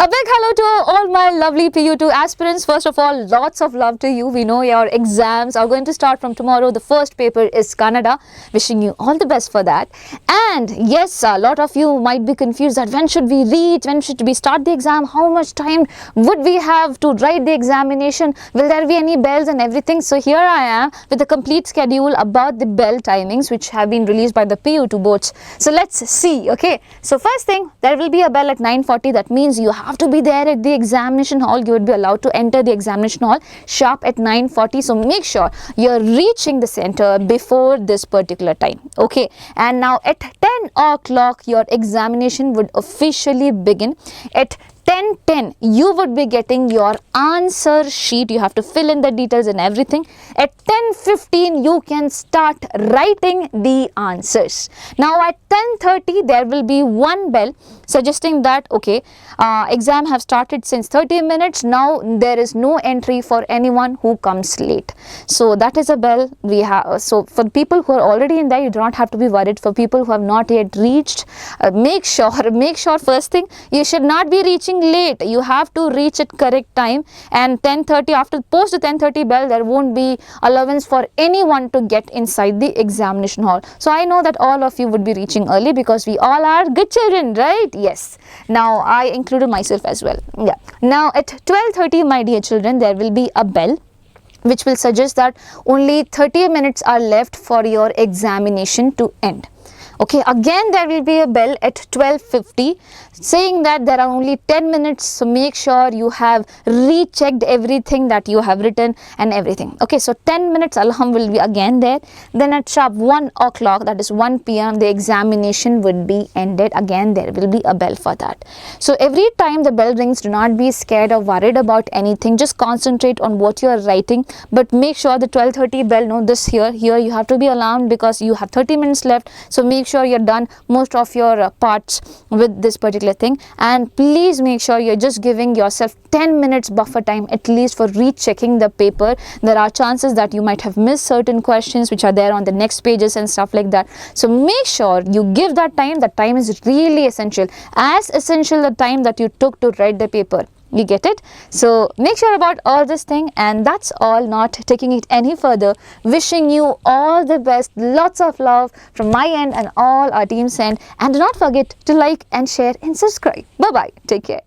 A big hello to all my lovely PU2 aspirants. First of all, lots of love to you. We know your exams are going to start from tomorrow. The first paper is Kannada. Wishing you all the best for that. And yes, a lot of you might be confused that when should we read, when should we start the exam, how much time would we have to write the examination, will there be any bells and everything. So here I am with a complete schedule about the bell timings which have been released by the PU2 boards. So let's see. Okay, so first thing, there will be a bell at 9:40. That means you have to be there at the examination hall. You would be allowed to enter the examination hall sharp at 9:40. So make sure you're reaching the center before this particular time. Okay, and now at 10 o'clock your examination would officially begin. At 10:10 you would be getting your answer sheet. You have to fill in the details and everything. At 10:15 you can start writing the answers. Now at 10:30 there will be one bell suggesting that okay, exam have started since 30 minutes. Now there is no entry for anyone who comes late. So that is a bell we have. So for people who are already in there, you do not have to be worried. For people who have not yet reached, make sure first thing, you should not be reaching late. You have to reach at correct time. And 10:30, after post the 10:30 bell, there won't be allowance for anyone to get inside the examination hall. So I know that all of you would be reaching early because we all are good children, right? Yes. Now I included myself as well. Yeah. Now at 12:30, my dear children, there will be a bell which will suggest that only 30 minutes are left for your examination to end. Okay, again there will be a bell at 12:50 saying that there are only 10 minutes, so make sure you have rechecked everything that you have written and everything. Okay, so 10 minutes alarm will be again there. Then at sharp 1 o'clock, that is 1 p.m, the examination would be ended. Again there will be a bell for that. So every time the bell rings, do not be scared or worried about anything. Just concentrate on what you are writing, but make sure the 12:30 bell, no, this here you have to be alarmed because you have 30 minutes left. So make sure you're done most of your parts with this particular thing, and please make sure you're just giving yourself 10 minutes buffer time at least for rechecking the paper. There are chances that you might have missed certain questions which are there on the next pages and stuff like that. So make sure you give that time. That time is really essential, as essential the time that you took to write the paper. You get it? So make sure about all this thing, and that's all. Not taking it any further, wishing you all the best, lots of love from my end and all our team's end, and do not forget to like and share and subscribe. Bye bye, take care.